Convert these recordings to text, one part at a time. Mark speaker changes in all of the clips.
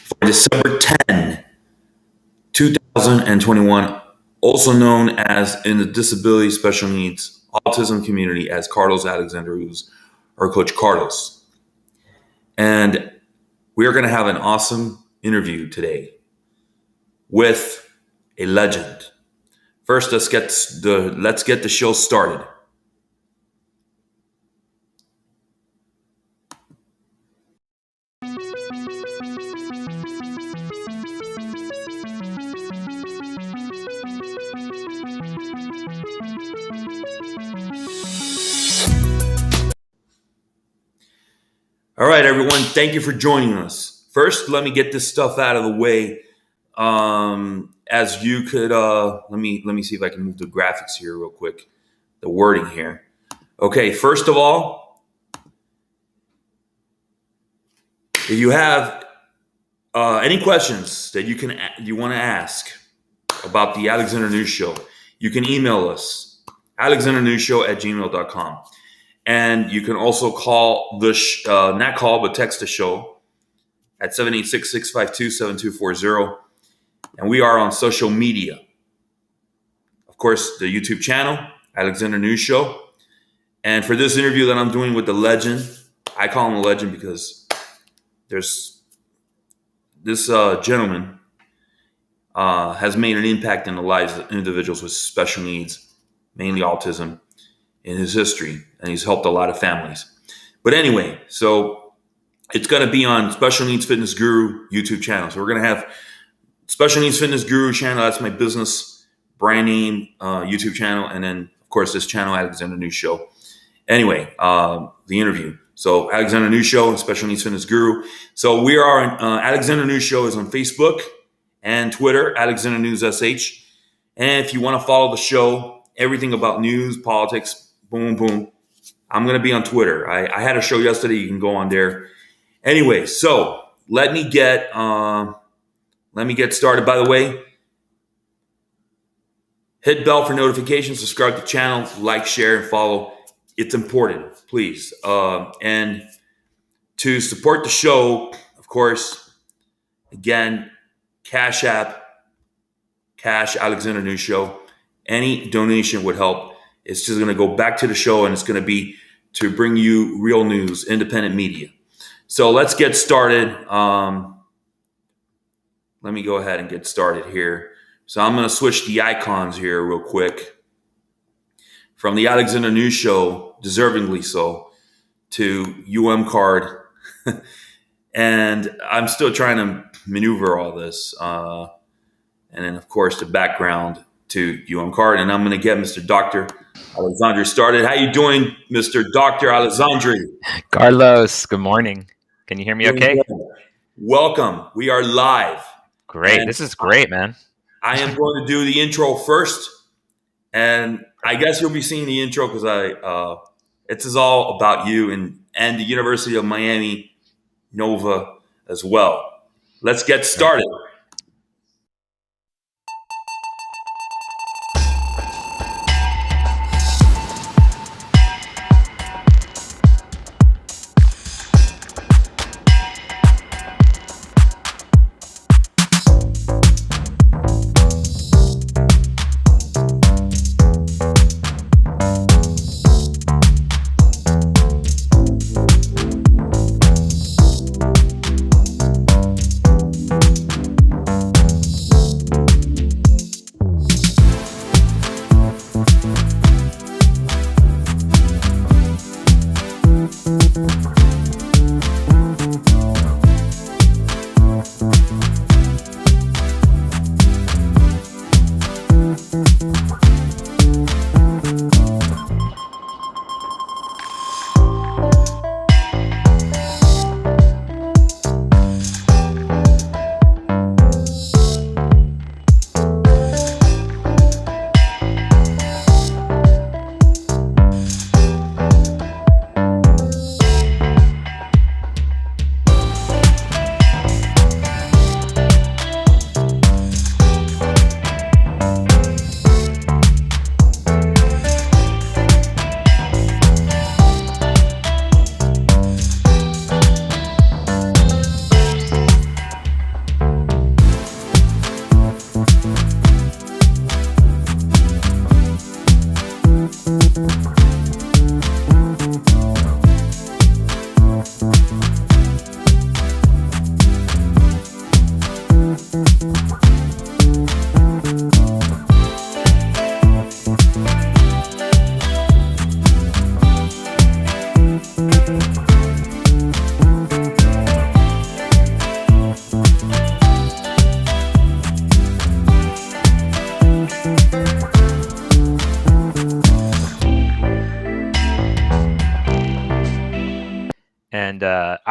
Speaker 1: for December 10, 2021, also known as in the disability special needs autism community as Carlos Alexander, who's our coach Carlos. And we are going to have an awesome interview today with a legend. First, let's get the show started. All right, everyone. Thank you for joining us. First, let me get this stuff out of the way. As you could, let me see if I can move the graphics here real quick. The wording here. Okay. First of all, if you have any questions that you want to ask about the Alexander News Show, you can email us alexandernewsshow@gmail.com. And you can also call not call, but text the show at 786-652-7240. And we are on social media. Of course, the YouTube channel, Alexander News Show. And for this interview that I'm doing with the legend, I call him a legend because there's this gentleman has made an impact in the lives of individuals with special needs, mainly autism, in his history, and he's helped a lot of families. But anyway, so it's going to be on Special Needs Fitness Guru YouTube channel. So we're going to have Special Needs Fitness Guru channel. That's my business brand name YouTube channel. And then, of course, this channel, Alexander News Show. Anyway, the interview. So Alexander News Show and Special Needs Fitness Guru. So we are on Alexander News Show is on Facebook and Twitter, Alexander News SH. And if you want to follow the show, everything about news, politics, boom, boom. I'm going to be on Twitter. I had a show yesterday. You can go on there. Anyway, so let me get started. By the way, hit bell for notifications, subscribe to the channel, like, share, and follow. It's important, please. And to support the show, of course, again, Cash App, Cash Alexander News Show. Any donation would help. It's just going to go back to the show, and it's going to be to bring you real news, independent media. So let's get started. Let me go ahead and get started here. So I'm going to switch the icons here real quick from the Alexander News Show, deservingly so, to UMCARD. And I'm still trying to maneuver all this. And then, of course, the background to UMCARD. And I'm going to get Mr. Dr. Alessandri started. How you doing, Mr. Dr. Alessandri?
Speaker 2: Carlos, good morning. Can you hear me okay?
Speaker 1: Welcome. We are live.
Speaker 2: Great. And this is great, man.
Speaker 1: I am going to do the intro first. And I guess you'll be seeing the intro because it's all about you and the University of Miami Nova as well. Let's get started.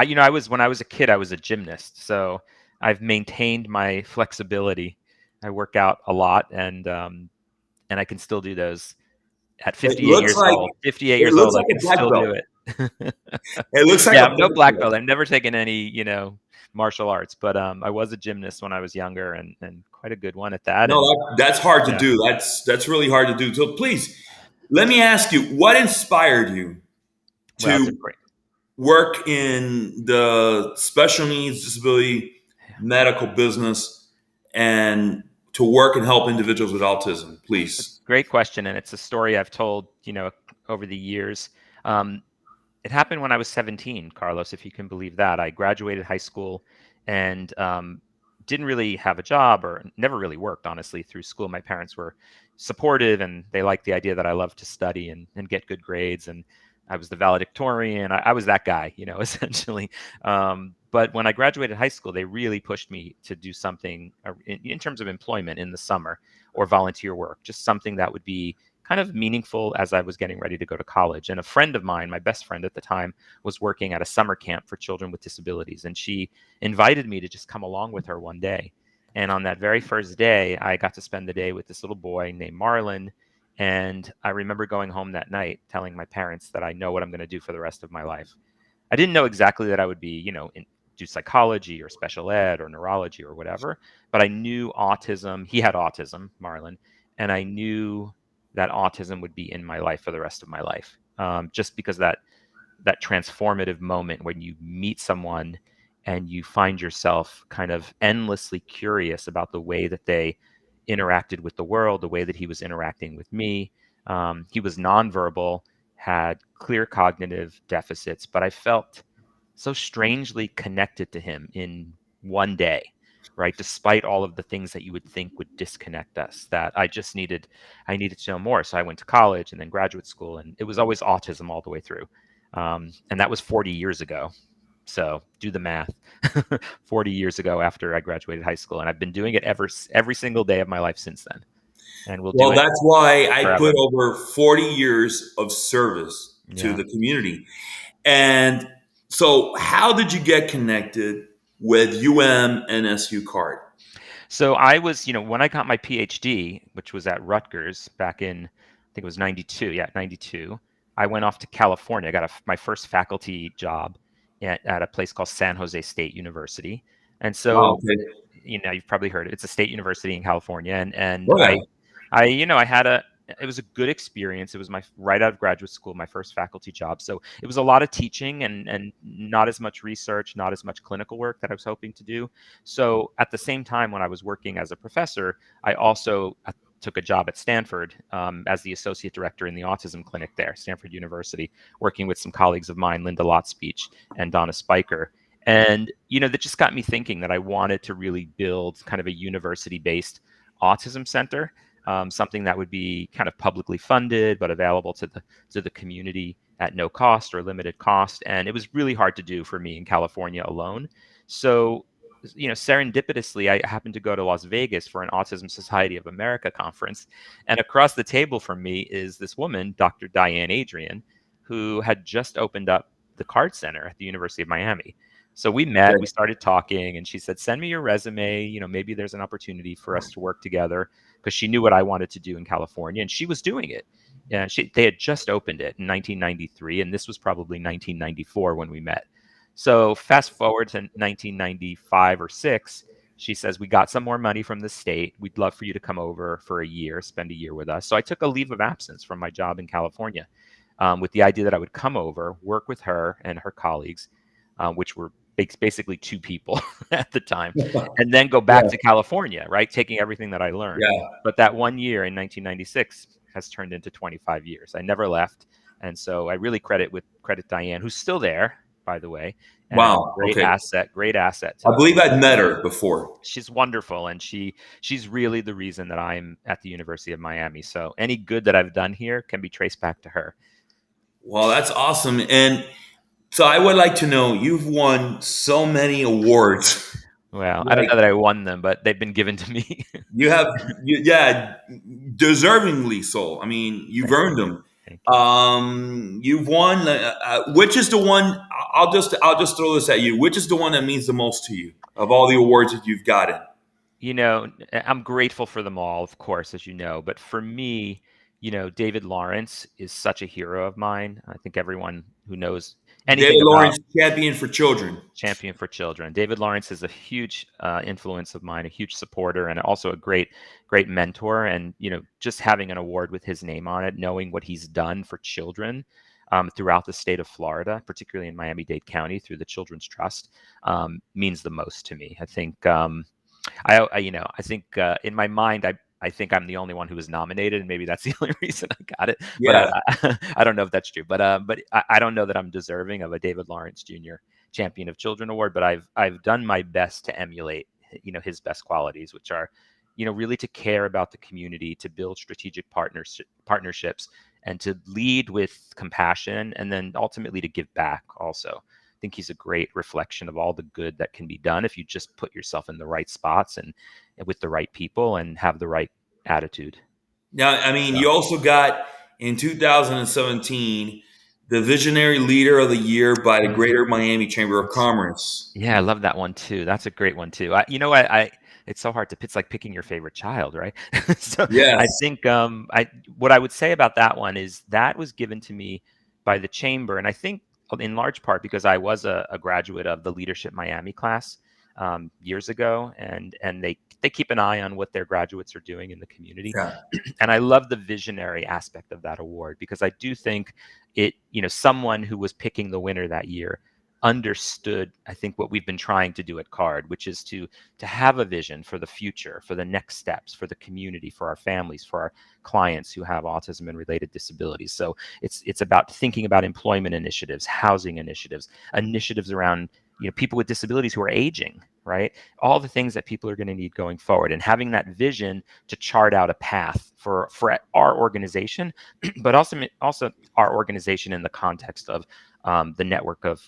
Speaker 2: I was when I was a kid, I was a gymnast, so I've maintained my flexibility. I work out a lot, and I can still do those at
Speaker 1: It
Speaker 2: 58
Speaker 1: looks
Speaker 2: years
Speaker 1: like
Speaker 2: old. 58
Speaker 1: it
Speaker 2: years
Speaker 1: looks
Speaker 2: old, I
Speaker 1: like
Speaker 2: can
Speaker 1: a black
Speaker 2: still do
Speaker 1: belt.
Speaker 2: it.
Speaker 1: It looks like
Speaker 2: Yeah,
Speaker 1: a
Speaker 2: I'm no
Speaker 1: black
Speaker 2: black
Speaker 1: belt.
Speaker 2: belt. I've never taken any, martial arts, but I was a gymnast when I was younger, and quite a good one at that.
Speaker 1: No,
Speaker 2: And
Speaker 1: that's hard to
Speaker 2: yeah,
Speaker 1: do. That's really hard to do. So please, let me ask you, what inspired you
Speaker 2: well, it's a
Speaker 1: to
Speaker 2: great.
Speaker 1: work in the special needs, disability, medical business, and to work and help individuals with autism? Please.
Speaker 2: Great question, and it's a story I've told, over the years. Um, it happened when I was 17, Carlos, if you can believe that. I graduated high school and didn't really have a job or never really worked, honestly, through school. My parents were supportive and they liked the idea that I loved to study and get good grades. And I was the valedictorian. I was that guy, essentially. But when I graduated high school, they really pushed me to do something in terms of employment in the summer or volunteer work, just something that would be kind of meaningful as I was getting ready to go to college. And a friend of mine, my best friend at the time, was working at a summer camp for children with disabilities. And she invited me to just come along with her one day. And on that very first day, I got to spend the day with this little boy named Marlon. And I remember going home that night telling my parents that I know what I'm going to do for the rest of my life. I didn't know exactly that I would be, do psychology or special ed or neurology or whatever, but I knew autism. He had autism, Marlon, and I knew that autism would be in my life for the rest of my life. Just because that transformative moment when you meet someone and you find yourself kind of endlessly curious about the way that they interacted with the world, the way that he was interacting with me. He was nonverbal, had clear cognitive deficits, but I felt so strangely connected to him in one day, right? Despite all of the things that you would think would disconnect us, that I needed to know more. So I went to college and then graduate school, and it was always autism all the way through. And that was 40 years ago. So do the math. 40 years ago after I graduated high school, and I've been doing it every single day of my life since then, and we'll do
Speaker 1: Well,
Speaker 2: it
Speaker 1: that's why I put
Speaker 2: forever.
Speaker 1: over 40 years of service to
Speaker 2: Yeah.
Speaker 1: the community. And so, how did you get connected with UMNSU Card?
Speaker 2: So I was, when I got my PhD, which was at Rutgers back in, I think it was 92. Yeah, 92. I went off to California. I got my first faculty job at a place called San Jose State University. And
Speaker 1: Wow.
Speaker 2: so,
Speaker 1: Okay.
Speaker 2: you've probably heard it. It's a state university in California. And
Speaker 1: Oh, yeah.
Speaker 2: I had it was a good experience. It was my right out of graduate school, my first faculty job. So it was a lot of teaching and not as much research, not as much clinical work that I was hoping to do. So at the same time, when I was working as a professor, I also took a job at Stanford as the associate director in the autism clinic there, Stanford University, working with some colleagues of mine, Linda Lotspeech and Donna Spiker. And, that just got me thinking that I wanted to really build kind of a university-based autism center, something that would be kind of publicly funded but available to the community at no cost or limited cost. And it was really hard to do for me in California alone. So, serendipitously, I happened to go to Las Vegas for an Autism Society of America conference. And across the table from me is this woman, Dr. Diane Adrian, who had just opened up the Card Center at the University of Miami. So we met, we
Speaker 1: Okay.
Speaker 2: started talking, and she said, "Send me your resume. Maybe there's an opportunity for us to work together," because she knew what I wanted to do in California, and she was doing it. Yeah, they had just opened it in 1993, and this was probably 1994 when we met. So fast forward to 1995 or six, she says, "We got some more money from the state. We'd love for you to come over for a year, spend a year with us." So I took a leave of absence from my job in California, with the idea that I would come over, work with her and her colleagues, which were basically two people at the time, and then go back
Speaker 1: Yeah.
Speaker 2: to California, right? Taking everything that I learned.
Speaker 1: Yeah.
Speaker 2: But that one year in 1996 has turned into 25 years. I never left. And so I really credit Diane, who's still there, by the way, and
Speaker 1: Wow. Okay.
Speaker 2: great asset to
Speaker 1: I
Speaker 2: the
Speaker 1: believe
Speaker 2: clinic.
Speaker 1: I'd met her before.
Speaker 2: She's wonderful, and she's really the reason that I'm at the University of Miami. So any good that I've done here can be traced back to her.
Speaker 1: Well, that's awesome. And so, I would like to know, you've won so many awards.
Speaker 2: Well, I don't
Speaker 1: Like
Speaker 2: know that I won them, but they've been given to me.
Speaker 1: you have, yeah, deservingly so. I mean, you've earned them.
Speaker 2: Thank you.
Speaker 1: You've won. Which is the one? I'll just throw this at you. Which is the one that means the most to you of all the awards that you've gotten?
Speaker 2: I'm grateful for them all, of course, as you know. But for me, David Lawrence is such a hero of mine. I think everyone who knows anything
Speaker 1: David
Speaker 2: about
Speaker 1: Lawrence Champion for Children.
Speaker 2: Champion for Children. David Lawrence is a huge influence of mine, a huge supporter, and also a great mentor. And just having an award with his name on it, knowing what he's done for children throughout the state of Florida, particularly in Miami-Dade County through the Children's Trust, means the most to me. I think I think in my mind, I think I'm the only one who was nominated, and maybe that's the only reason I got it. But
Speaker 1: Yeah.
Speaker 2: I don't know if that's true. But I don't know that I'm deserving of a David Lawrence Jr. Champion of Children award. But I've done my best to emulate his best qualities, which are really to care about the community, to build strategic partnerships, and to lead with compassion, and then ultimately to give back also. I think he's a great reflection of all the good that can be done if you just put yourself in the right spots and with the right people and have the right attitude.
Speaker 1: Now, I mean,
Speaker 2: So,
Speaker 1: you also got in 2017 the Visionary Leader of the Year by the Greater Miami Chamber of Commerce.
Speaker 2: yeah, I love that one too. That's a great one too. I it's so hard to. It's like picking your favorite child, right? So I
Speaker 1: Yes.
Speaker 2: think I what I would say about that one is that was given to me by the chamber, and I think in large part because I was a graduate of the Leadership Miami class years ago, and they keep an eye on what their graduates are doing in the community.
Speaker 1: Yeah.
Speaker 2: And I love the visionary aspect of that award because I do think someone who was picking the winner that year understood, I think, what we've been trying to do at Card, which is to have a vision for the future, for the next steps, for the community, for our families, for our clients who have autism and related disabilities. So it's about thinking about employment initiatives, housing initiatives, initiatives around people with disabilities who are aging, right? All the things that people are going to need going forward, and having that vision to chart out a path for our organization, but also our organization in the context of the network of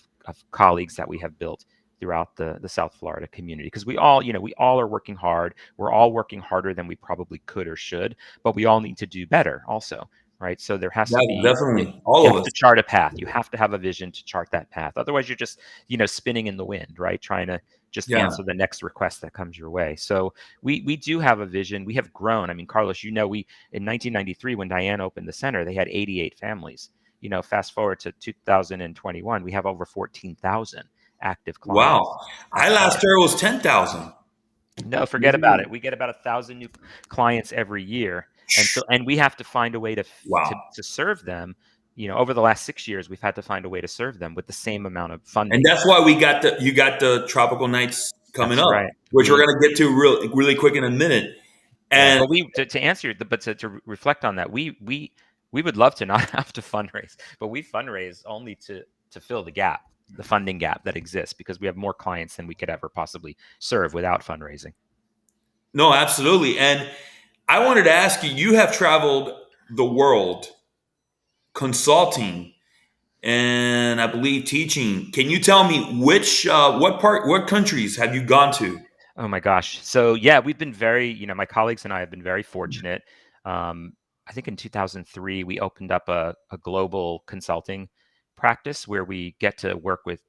Speaker 2: colleagues that we have built throughout the South Florida community. Because we all are working hard. We're all working harder than we probably could or should, but we all need to do better also, right? So there has to
Speaker 1: That's
Speaker 2: be
Speaker 1: definitely
Speaker 2: you
Speaker 1: all
Speaker 2: have
Speaker 1: of
Speaker 2: to
Speaker 1: us.
Speaker 2: chart a path. You have to have a vision to chart that path. Otherwise, you're just spinning in the wind, right? Trying to just
Speaker 1: Yeah.
Speaker 2: answer the next request that comes your way. So we do have a vision. We have grown. I mean, Carlos, we in 1993 when Diane opened the center, they had 88 families. Fast forward to 2021, we have over 14,000 active clients
Speaker 1: Wow.
Speaker 2: at
Speaker 1: I last
Speaker 2: Card.
Speaker 1: heard it was 10,000.
Speaker 2: No, forget about it. We get about 1,000 new clients every year, and we have to find a way
Speaker 1: Wow.
Speaker 2: to serve them. Over the last 6 years, we've had to find a way to serve them with the same amount of
Speaker 1: And
Speaker 2: funding.
Speaker 1: that's why you got the tropical nights coming
Speaker 2: That's right.
Speaker 1: up, which we're going to get to really quick in a minute.
Speaker 2: Yeah,
Speaker 1: And
Speaker 2: but to answer but to reflect on that, we would love to not have to fundraise, but we fundraise only to fill the gap, the funding gap that exists because we have more clients than we could ever possibly serve without fundraising.
Speaker 1: no, absolutely. And I wanted to ask you, you have traveled the world consulting and I believe teaching. Can you tell me what countries have you gone to?
Speaker 2: Oh my gosh. So yeah, we've been my colleagues and I have been very fortunate. Um, I think in 2003, we opened up a global consulting practice where we get to work with,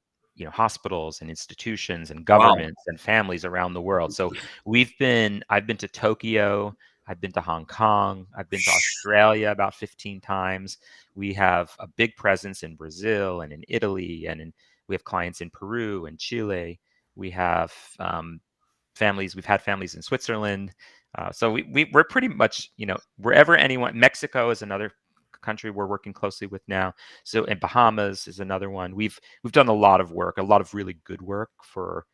Speaker 2: hospitals and institutions and
Speaker 1: Wow.
Speaker 2: governments and families around the world. So I've been to Tokyo, I've been to Hong Kong, I've been to Australia about 15 times. We have a big presence in Brazil and in Italy, we have clients in Peru and Chile. We have we've had families in Switzerland. So we're pretty much, wherever anyone. Mexico is another country we're working closely with now. So, and Bahamas is another one. We've done a lot of work, a lot of really good work for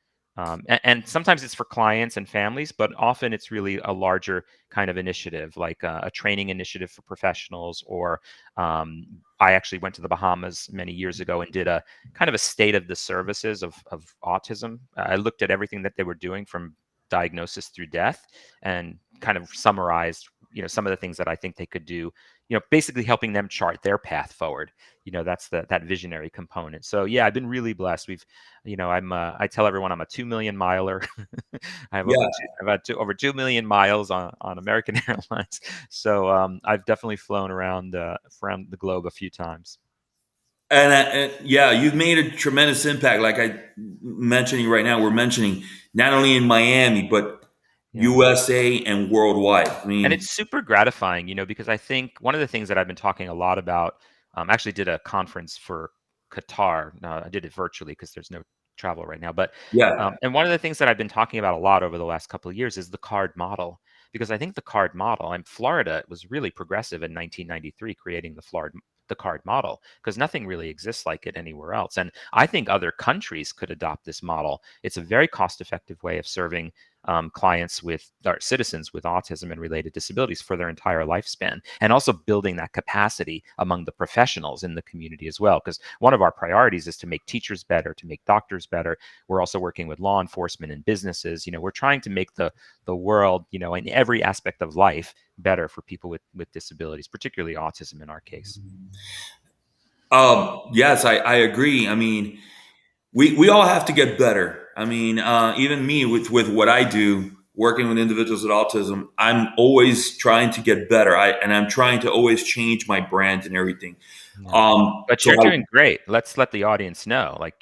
Speaker 2: and sometimes it's for clients and families, but often it's really a larger kind of initiative, like a training initiative for professionals. Or I actually went to the Bahamas many years ago and did a kind of a state of the services of autism. I looked at everything that they were doing from diagnosis through death and kind of summarized some of the things that I think they could do, basically helping them chart their path forward. That's that visionary component. So yeah, I've been really blessed. I tell everyone I'm a 2 million miler. I have
Speaker 1: Yeah.
Speaker 2: over 2 million miles on American Airlines. So I've definitely flown around the globe a few times.
Speaker 1: And yeah, you've made a tremendous impact. Like I mentioning right now, we're mentioning not only in Miami, but
Speaker 2: Yeah.
Speaker 1: USA and worldwide. I
Speaker 2: And
Speaker 1: mean,
Speaker 2: it's super gratifying, because I think one of the things that I've been talking a lot about, I actually did a conference for Qatar. I did it virtually because there's no travel right now. But
Speaker 1: yeah,
Speaker 2: and one of the things that I've been talking about a lot over the last couple of years is the card model, because I think the card model, and Florida was really progressive in 1993, creating the card model, because nothing really exists like it anywhere else. And I think other countries could adopt this model. It's a very cost-effective way of serving clients with or citizens with autism and related disabilities for their entire lifespan, and also building that capacity among the professionals in the community as well. Because one of our priorities is to make teachers better, to make doctors better. We're also working with law enforcement and businesses. We're trying to make the world, in every aspect of life, better for people with disabilities, particularly autism in our case.
Speaker 1: yes, I agree. I mean, we all have to get better. I mean, even me with what I do, working with individuals with autism, I'm always trying to get better. And I'm trying to always change my brand and everything.
Speaker 2: Yeah. But
Speaker 1: So
Speaker 2: you're doing great. Let's let the audience know. Like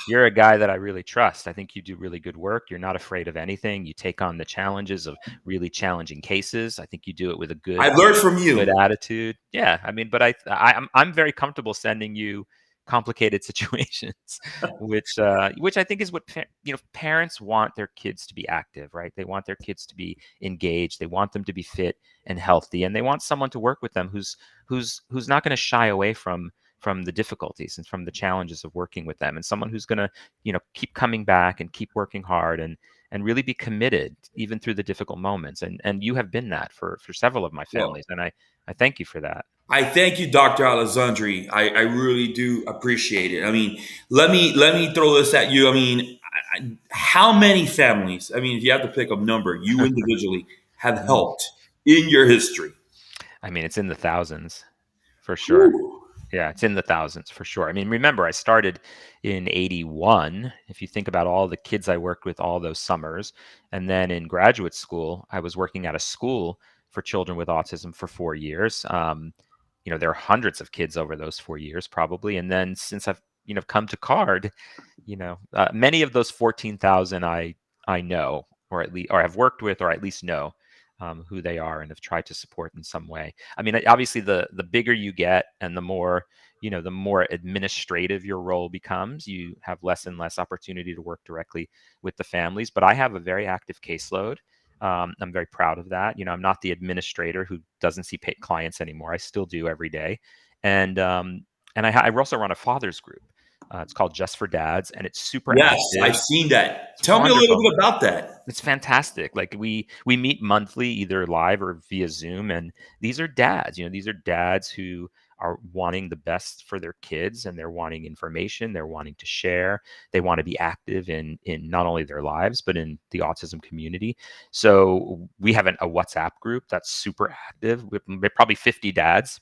Speaker 2: you're a guy that I really trust. I think you do really good work. You're not afraid of anything. You take on the challenges of really challenging cases. I think you do it with a
Speaker 1: I learned from
Speaker 2: good
Speaker 1: you.
Speaker 2: attitude. Yeah, I mean, but I'm very comfortable sending you complicated situations, which I think is what parents want their kids to be active, right? They want their kids to be engaged. They want them to be fit and healthy, and they want someone to work with them who's not going to shy away from the difficulties and from the challenges of working with them, and someone who's going to keep coming back and keep working hard and really be committed even through the difficult moments. And you have been that for several of my
Speaker 1: Well,
Speaker 2: families, and I thank you for that.
Speaker 1: I thank you, Dr. Alessandri. I really do appreciate it. I mean, let me throw this at you. I mean, how many families? I mean, if you have to pick a number, you individually have
Speaker 2: Mm.
Speaker 1: helped in your history.
Speaker 2: I mean, it's in the thousands for sure.
Speaker 1: Whew.
Speaker 2: Yeah, it's in the thousands for sure. I mean, remember, I started in 81. If you think about all the kids I worked with all those summers, and then in graduate school, I was working at a school for children with autism for 4 years. There are hundreds of kids over those 4 years, probably. And then since I've come to Card, many of those 14,000 I know, or at least or have worked with, or at least know who they are and have tried to support in some way. I mean, obviously, the bigger you get and the more administrative your role becomes, you have less and less opportunity to work directly with the families. But I have a very active caseload. I'm very proud of that. I'm not the administrator who doesn't see clients anymore. I still do every day, and I also run a fathers group. It's called Just for Dads, and it's super
Speaker 1: Yes,
Speaker 2: active.
Speaker 1: I've seen that.
Speaker 2: It's
Speaker 1: Tell me a little
Speaker 2: wonderful.
Speaker 1: bit about that.
Speaker 2: It's fantastic. Like we meet monthly, either live or via Zoom, and these are dads. These are dads who are wanting the best for their kids, and they're wanting information. They're wanting to share. They want to be active in not only their lives but in the autism community. So we have a WhatsApp group that's super active with probably 50 dads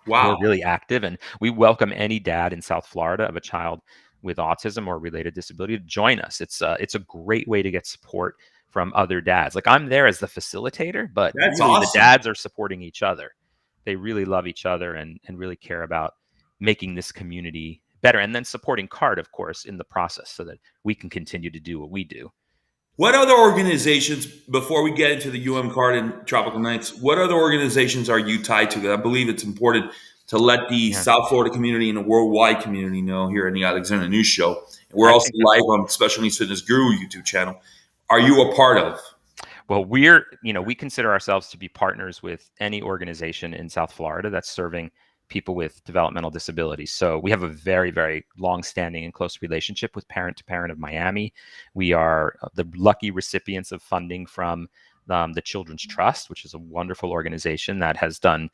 Speaker 2: who are
Speaker 1: Wow.
Speaker 2: really active, and we welcome any dad in South Florida of a child with autism or related disability to join us. It's a great way to get support from other dads. Like, I'm there as the facilitator, but
Speaker 1: That's
Speaker 2: really the
Speaker 1: awesome.
Speaker 2: dads are supporting each other. They really love each other and really care about making this community better, and then supporting CARD, of course, in the process, so that we can continue to do what we do.
Speaker 1: What other organizations, before we get into the UMCARD and Tropical Nights, what other organizations are you tied to? I believe it's important to let the
Speaker 2: Yeah,
Speaker 1: South Florida community and the worldwide community know here in the Alexander News Show. And we're
Speaker 2: I
Speaker 1: also
Speaker 2: think
Speaker 1: live
Speaker 2: that's
Speaker 1: on Special Needs Fitness Guru YouTube channel. Are you a part of?
Speaker 2: Well, we consider ourselves to be partners with any organization in South Florida that's serving people with developmental disabilities. So we have a very, very long-standing and close relationship with Parent to Parent of Miami. We are the lucky recipients of funding from the Children's Trust, which is a wonderful organization that has done,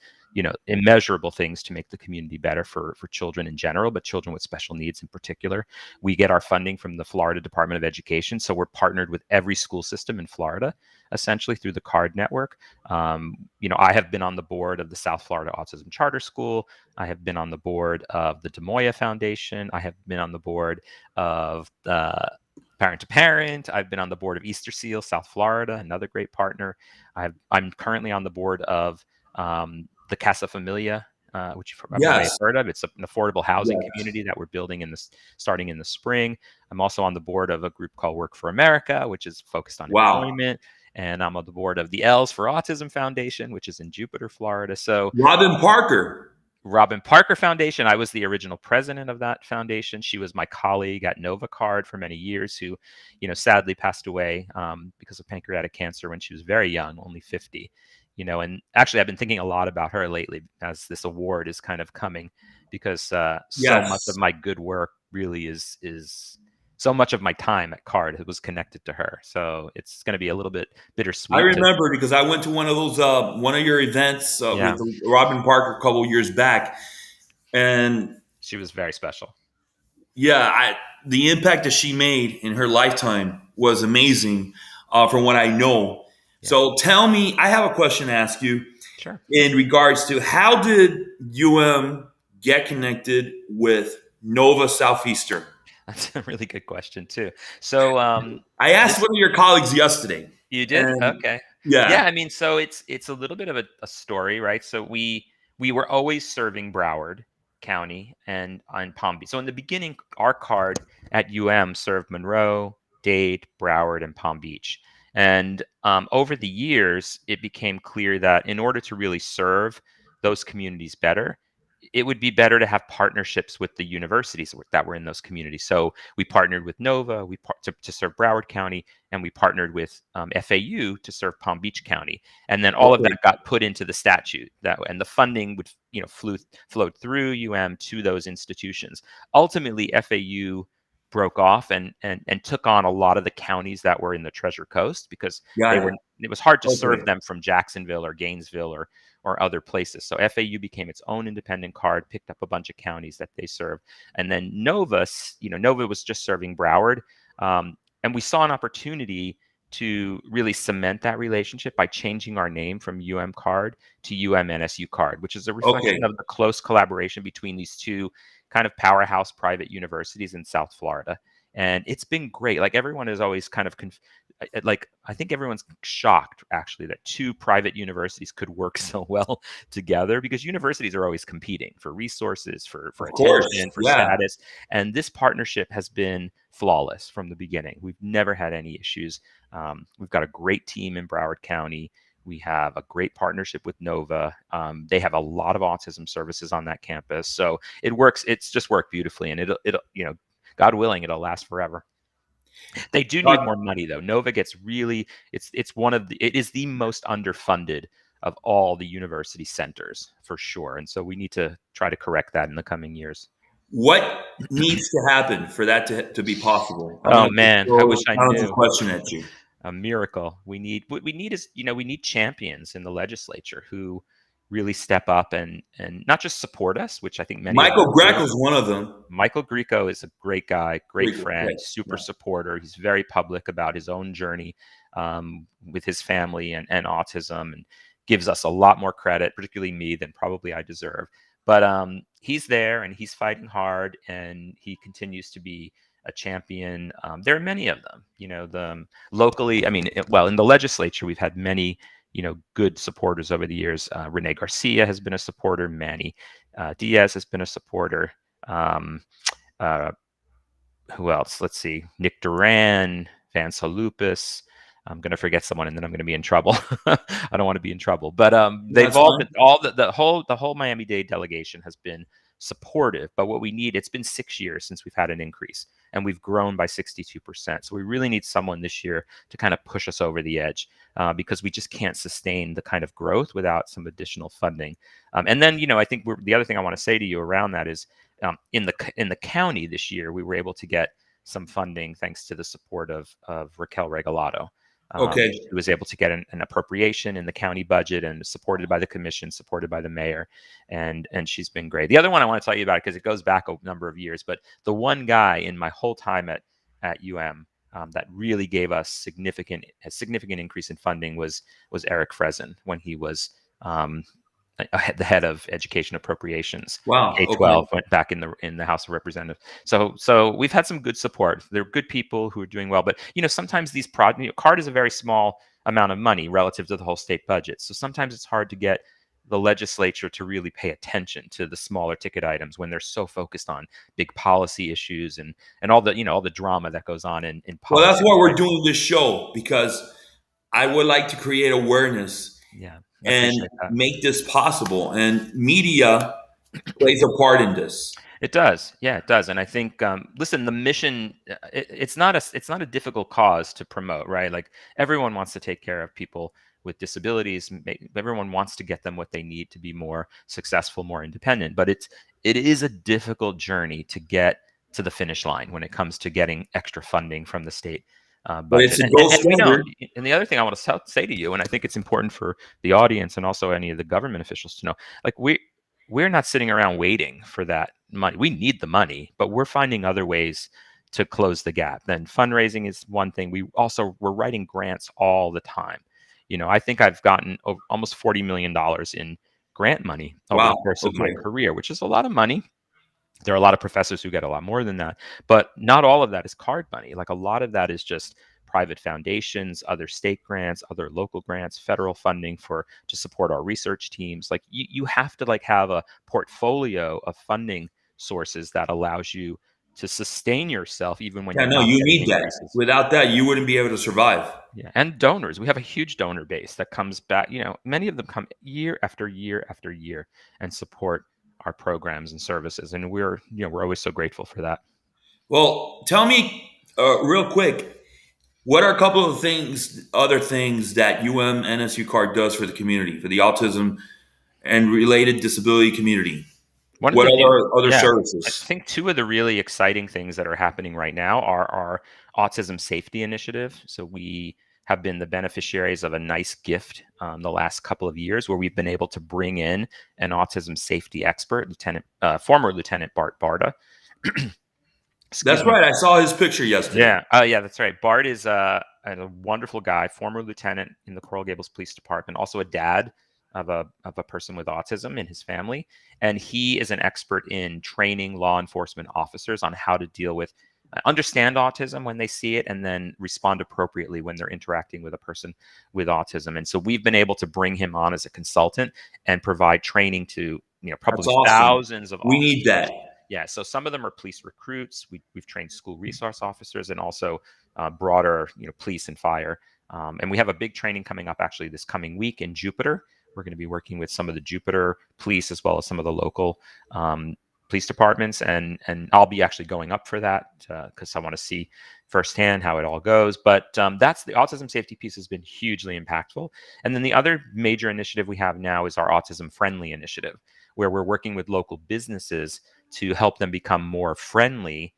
Speaker 2: immeasurable things to make the community better for children in general, but children with special needs in particular. We get our funding from the Florida Department of Education, so we're partnered with every school system in Florida, essentially through the CARD network. I have been on the board of the South Florida Autism Charter School. I have been on the board of the Demoya Foundation. I have been on the board of Parent to Parent. I've been on the board of Easter Seal, South Florida, another great partner. I'm currently on the board of the Casa Familia, which you may have
Speaker 1: Yes.
Speaker 2: heard of. It's an affordable housing
Speaker 1: Yes.
Speaker 2: community that we're building starting in the spring. I'm also on the board of a group called Work for America, which is focused on
Speaker 1: Wow.
Speaker 2: employment. And I'm on the board of the L's for Autism Foundation, which is in Jupiter, Florida. So
Speaker 1: Robin Parker.
Speaker 2: Robin Parker Foundation. I was the original president of that foundation. She was my colleague at NovaCard for many years, who, sadly passed away because of pancreatic cancer when she was very young, only 50. And actually, I've been thinking a lot about her lately as this award is kind of coming, because so much of my good work really is so much of my time at CARD was connected to her. So it's going to be a little bit bittersweet.
Speaker 1: I remember because I went to one of those one of your events
Speaker 2: Yeah.
Speaker 1: with Robin Parker a couple of years back, and
Speaker 2: she was very special.
Speaker 1: Yeah, the impact that she made in her lifetime was amazing, from what I know.
Speaker 2: Yeah.
Speaker 1: So tell me, I have a question to ask you.
Speaker 2: Sure.
Speaker 1: In regards to how did UM get connected with Nova Southeastern?
Speaker 2: That's a really good question too. So
Speaker 1: I asked one of your colleagues yesterday.
Speaker 2: You did? Okay.
Speaker 1: Yeah.
Speaker 2: I mean, so it's a little bit of a story, right? So we were always serving Broward County and on Palm Beach. So in the beginning, our card at served Monroe, Dade, Broward, and Palm Beach. And over the years, it became clear that in order to really serve those communities better, it would be better to have partnerships with the universities that were in those communities. So we partnered with Nova to serve Broward County, and we partnered with FAU to serve Palm Beach County. And then all of that got put into the statute, and the funding would flowed through to those institutions. Ultimately, FAU broke off and took on a lot of the counties that were in the Treasure Coast, because it was hard to serve them from Jacksonville or Gainesville or other places. So FAU became its own independent card, picked up a bunch of counties that they serve. And then Nova was just serving Broward. And we saw an opportunity to really cement that relationship by changing our name from UMCARD to UMNSUCARD, which is a reflection of the close collaboration between these two kind of powerhouse private universities in South Florida. And it's been great. Like, everyone is always kind of I think everyone's shocked, actually, that two private universities could work so well together, because universities are always competing for resources, for attention, for status. And this partnership has been flawless from the beginning. We've never had any issues. We've got a great team in Broward County. We have a great partnership with Nova. They have a lot of autism services on that campus. So it works. It's just worked beautifully. And it'll God willing, it'll last forever. They do need more money, though. Nova gets really, it is the most underfunded of all the university centers, for sure. And so we need to try to correct that in the coming years.
Speaker 1: What needs to happen for that to be possible?
Speaker 2: Oh man, I wish I knew.
Speaker 1: A question at you.
Speaker 2: A miracle. What we need is, we need champions in the legislature who really step up and not just support us, which I think many.
Speaker 1: Michael Greco is one of them.
Speaker 2: Michael Greco is a great guy, great friend, super supporter. He's very public about his own journey with his family and autism, and gives us a lot more credit, particularly me, than probably I deserve. But he's there and he's fighting hard, and he continues to be a champion. There are many of them, locally. I mean, in the legislature, we've had many good supporters over the years. Renee Garcia has been a supporter. Manny Diaz has been a supporter. Who else? Let's see. Nick Duran, Van Salupis. I'm going to forget someone, and then I'm going to be in trouble. I don't want to be in trouble. But they've all been, the whole Miami-Dade delegation has been supportive. But what we need, it's been 6 years since we've had an increase, and we've grown by 62%. So we really need someone this year to kind of push us over the edge, because we just can't sustain the kind of growth without some additional funding. And then, I think the other thing I want to say to you around that is, in the county this year, we were able to get some funding thanks to the support of Raquel Regalado.
Speaker 1: Okay.
Speaker 2: She was able to get an appropriation in the county budget and supported by the commission, supported by the mayor, and she's been great. The other one I want to tell you about, because it goes back a number of years, but the one guy in my whole time at UM that really gave us a significant increase in funding was Eric Fresen when he was the head of education appropriations.
Speaker 1: Wow. Okay.
Speaker 2: K-12 went back in the House of Representatives. So we've had some good support. They're good people who are doing well, but sometimes these CARD is a very small amount of money relative to the whole state budget. So sometimes it's hard to get the legislature to really pay attention to the smaller ticket items when they're so focused on big policy issues and all the drama that goes on in
Speaker 1: Well, that's
Speaker 2: politics.
Speaker 1: why we're doing this show, because I would like to create awareness
Speaker 2: Yeah, I
Speaker 1: and
Speaker 2: appreciate that.
Speaker 1: make this possible. And media plays a part in this.
Speaker 2: It does, yeah, it does, and I think, listen, the mission, it's not a difficult cause to promote, right? Like everyone wants to take care of people with disabilities. Everyone wants to get them what they need to be more successful, more independent. But it is a difficult journey to get to the finish line when it comes to getting extra funding from the state
Speaker 1: But it's
Speaker 2: budget.
Speaker 1: a gold
Speaker 2: And we don't.
Speaker 1: standard.
Speaker 2: And the other thing I want to say to you, and I think it's important for the audience and also any of the government officials to know, like we're not sitting around waiting for that money. We need the money, but we're finding other ways to close the gap. Then fundraising is one thing. We're writing grants all the time. I think I've gotten almost $40 million in grant money over the
Speaker 1: Wow.
Speaker 2: course of my
Speaker 1: Okay.
Speaker 2: career, which is a lot of money. There are a lot of professors who get a lot more than that, but not all of that is CARD money. Like a lot of that is just private foundations, other state grants, other local grants, federal funding to support our research teams. Like you have to have a portfolio of funding sources that allows you to sustain yourself even when
Speaker 1: Yeah,
Speaker 2: you're
Speaker 1: no,
Speaker 2: not
Speaker 1: you
Speaker 2: getting
Speaker 1: need that.
Speaker 2: increases.
Speaker 1: Without that, you wouldn't be able to survive.
Speaker 2: Yeah, and donors. We have a huge donor base that comes back. Many of them come year after year after year and support our programs and services, and we're always so grateful for that.
Speaker 1: Well, tell me real quick, what are a couple of other things that NSU Card does for the community, for the autism and related disability community?
Speaker 2: One of
Speaker 1: What
Speaker 2: the new,
Speaker 1: other
Speaker 2: yeah, I
Speaker 1: services?
Speaker 2: think two of the really exciting things that are happening right now are our autism safety initiative. So we have been the beneficiaries of a nice gift the last couple of years, where we've been able to bring in an autism safety expert, former Lieutenant Bart Barta. Excuse
Speaker 1: That's
Speaker 2: me.
Speaker 1: right. I saw his picture yesterday.
Speaker 2: Yeah, that's right. Bart is a wonderful guy, former lieutenant in the Coral Gables Police Department, also a dad of a person with autism in his family, and he is an expert in training law enforcement officers on how to deal with, understand autism when they see it, and then respond appropriately when they're interacting with a person with autism. And so we've been able to bring him on as a consultant and provide training to
Speaker 1: That's
Speaker 2: probably
Speaker 1: awesome.
Speaker 2: thousands of
Speaker 1: We need
Speaker 2: officers.
Speaker 1: that.
Speaker 2: Yeah, so some of them are police recruits. We've trained school resource officers and also broader, police and fire. And we have a big training coming up actually this coming week in Jupiter. We're going to be working with some of the Jupiter police as well as some of the local police departments, and I'll be actually going up for that because I want to see firsthand how it all goes. But that's the autism safety piece has been hugely impactful. And then the other major initiative we have now is our autism friendly initiative, where we're working with local businesses to help them become more friendly,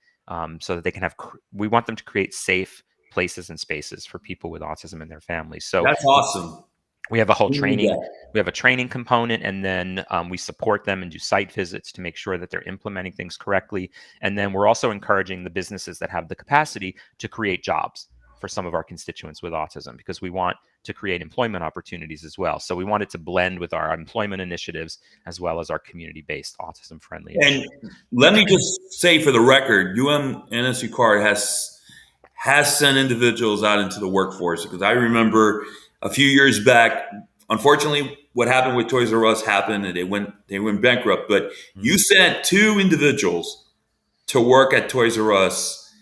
Speaker 2: so that they can we want them to create safe places and spaces for people with autism and their families. So
Speaker 1: That's awesome.
Speaker 2: we have a whole
Speaker 1: We need
Speaker 2: training.
Speaker 1: that.
Speaker 2: We have a training component, and then we support them and do site visits to make sure that they're implementing things correctly. And then we're also encouraging the businesses that have the capacity to create jobs for some of our constituents with autism, because we want to create employment opportunities as well. So we want it to blend with our employment initiatives as well as our community-based autism-friendly
Speaker 1: And
Speaker 2: initiatives.
Speaker 1: let me just say for the record, NSU Card has sent individuals out into the workforce, because I remember a few years back, unfortunately, what happened with Toys R Us happened and they went bankrupt. But you sent two individuals to work at Toys R Us,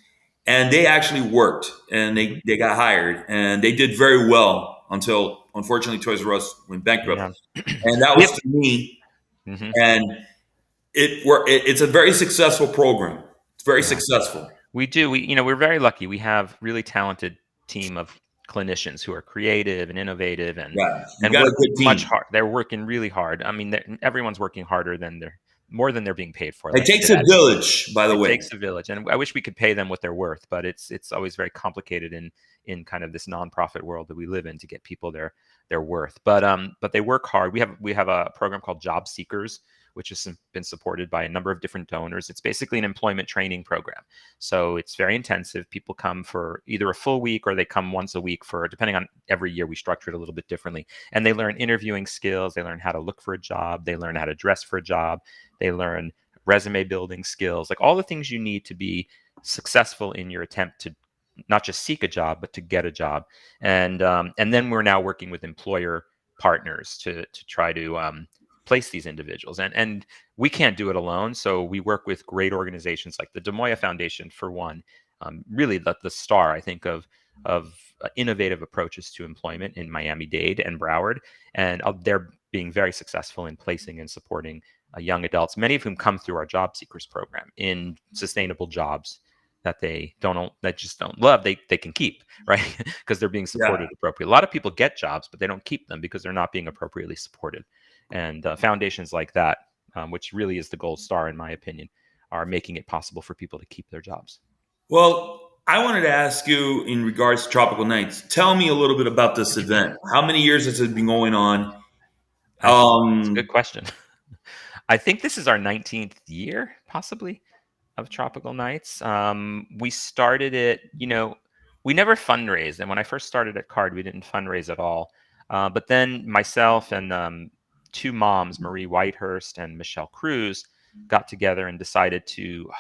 Speaker 1: and they actually worked and they got hired and they did very well until unfortunately Toys R Us went bankrupt.
Speaker 2: Yeah.
Speaker 1: And that was to me.
Speaker 2: Mm-hmm.
Speaker 1: And it's a very successful program. It's very
Speaker 2: Yeah.
Speaker 1: successful.
Speaker 2: We do. We're very lucky. We have really talented team of clinicians who are creative and innovative and
Speaker 1: Yeah, you
Speaker 2: and
Speaker 1: got a
Speaker 2: work
Speaker 1: good
Speaker 2: much
Speaker 1: team.
Speaker 2: hard. They're working really hard. I mean, everyone's working harder than more than they're being paid for.
Speaker 1: It
Speaker 2: Let's
Speaker 1: takes
Speaker 2: say
Speaker 1: a
Speaker 2: that.
Speaker 1: village, by the
Speaker 2: It
Speaker 1: way.
Speaker 2: takes a village, and I wish we could pay them what they're worth, but it's always very complicated in kind of this nonprofit world that we live in to get people their worth. But they work hard. We have a program called Job Seekers, which has been supported by a number of different donors. It's basically an employment training program. So it's very intensive. People come for either a full week or they come once a week for, depending on every year, we structure it a little bit differently. And they learn interviewing skills. They learn how to look for a job. They learn how to dress for a job. They learn resume building skills, like all the things you need to be successful in your attempt to not just seek a job, but to get a job. And then we're now working with employer partners to try to place these individuals. And we can't do it alone. So we work with great organizations like the Des Moines Foundation, for one, really the star, I think, of innovative approaches to employment in Miami-Dade and Broward. And they're being very successful in placing and supporting young adults, many of whom come through our Job Seekers program, in sustainable jobs that that just don't love, they can keep, right? Because they're being supported appropriately. A lot of people get jobs, but they don't keep them because they're not being appropriately supported. And foundations like that, which really is the gold star, in my opinion, are making it possible for people to keep their jobs.
Speaker 1: Well, I wanted to ask you in regards to Tropical Nights. Tell me a little bit about this event. How many years has it been going on?
Speaker 2: That's a good question. I think this is our 19th year, possibly, of Tropical Nights. We started it, we never fundraised. And when I first started at Card, we didn't fundraise at all. But then myself and two moms, Marie Whitehurst and Michelle Cruz, got together and decided to,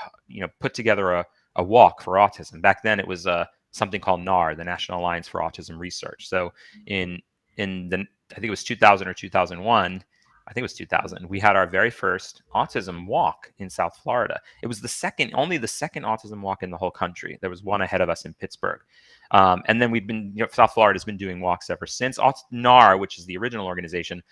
Speaker 2: put together a walk for autism. Back then, it was something called NAR, the National Alliance for Autism Research. So I think it was 2000 or 2001. I think it was 2000. We had our very first autism walk in South Florida. It was only the second autism walk in the whole country. There was one ahead of us in Pittsburgh. And then we've been, South Florida's been doing walks ever since. NAR, which is the original organization,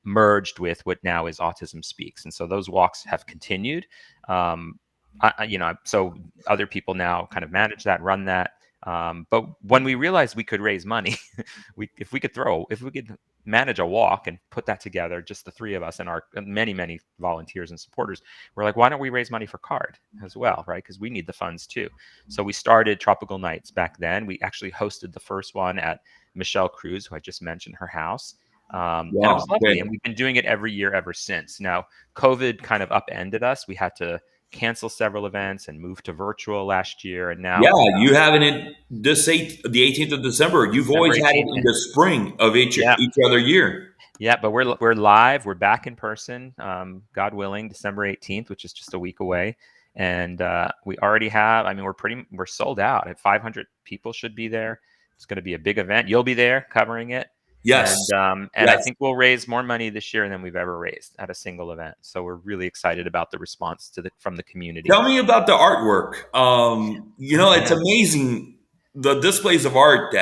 Speaker 2: merged with what now is Autism Speaks. And so those walks have continued. So other people now kind of manage that, run that. But when we realized we could raise money, if we could manage a walk and put that together, just the three of us and our many volunteers and supporters, we're like, why don't we raise money for Card as well, right? Because we need the funds too. So we started Tropical Nights back then. We actually hosted the first one at Michelle Cruz, who I just mentioned, her house. And it was lovely. And we've been doing it every year ever since. Now, COVID kind of upended us. We had to cancel several events and move to virtual last year. And now,
Speaker 1: you have it in the 18th of December. You've always had it in the spring of each other year.
Speaker 2: Yeah, but we're live. We're back in person, God willing, December 18th, which is just a week away. And we already have, we're sold out. 500 people should be there. It's going to be a big event. You'll be there covering it.
Speaker 1: Yes.
Speaker 2: And I think we'll raise more money this year than we've ever raised at a single event. So we're really excited about the response from the community.
Speaker 1: Tell me about the artwork. It's amazing, the displays of art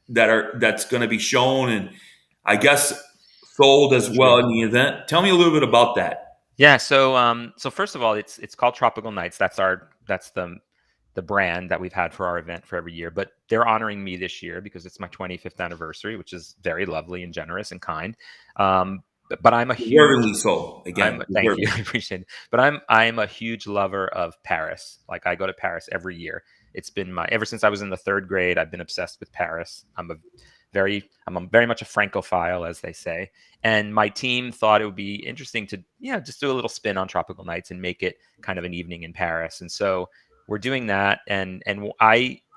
Speaker 1: that's going to be shown and I guess sold as well in the event. Tell me a little bit about that.
Speaker 2: Yeah. So first of all, it's called Tropical Nights. That's the brand that we've had for our event for every year, but they're honoring me this year because it's my 25th anniversary, which is very lovely and generous and kind. But I'm a huge,
Speaker 1: so again,
Speaker 2: thank you, I appreciate it. But I'm a huge lover of Paris. Like, I go to Paris every year. It's been ever since I was in the third grade, I've been obsessed with Paris. I'm very much a Francophile, as they say. And my team thought it would be interesting to, just do a little spin on Tropical Nights and make it kind of an evening in Paris. And so we're doing that, and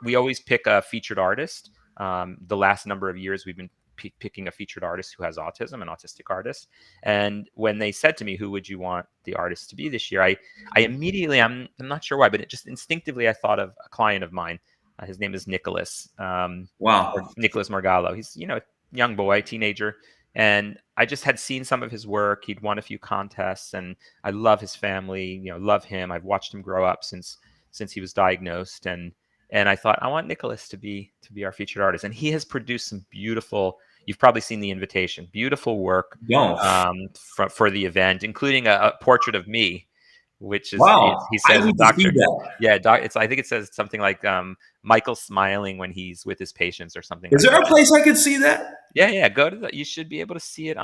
Speaker 2: we always pick a featured artist. The last number of years, we've been picking a featured artist who has autism, an autistic artist. And when they said to me, "Who would you want the artist to be this year?" I immediately, I'm not sure why, but it just instinctively, I thought of a client of mine. His name is Nicholas. Nicholas Morgallo. He's a young boy, teenager. And I just had seen some of his work. He'd won a few contests, and I love his family. Love him. I've watched him grow up since he was diagnosed, and I thought, I want Nicholas to be our featured artist. And he has produced some beautiful, you've probably seen the invitation, beautiful work for the event, including a portrait of me, which is, he says, Doctor. Yeah, I think it says something like Michael smiling when he's with his patients or something.
Speaker 1: Is there a place I could see that?
Speaker 2: Yeah. Go to you should be able to see it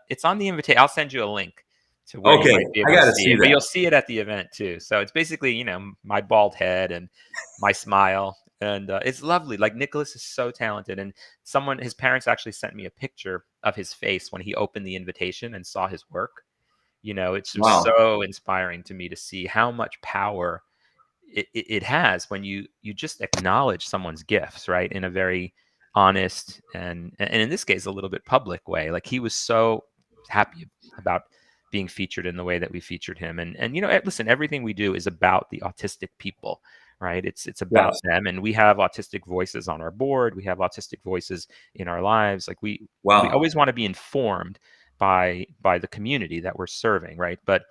Speaker 2: it's on the invitation. I'll send you a link to where you might be able to see it. But you'll see it at the event too. So it's basically, my bald head and my smile. And it's lovely. Like Nicholas is so talented, and his parents actually sent me a picture of his face when he opened the invitation and saw his work. It's just
Speaker 1: Wow.
Speaker 2: so inspiring to me to see how much power it has when you just acknowledge someone's gifts, right, in a very honest and in this case a little bit public way. Like he was so happy about being featured in the way that we featured him. And listen, everything we do is about the autistic people, right? It's about
Speaker 1: Yes.
Speaker 2: them, and we have autistic voices on our board. We have autistic voices in our lives. Like we
Speaker 1: Wow.
Speaker 2: always want to be informed by the community that we're serving, right? But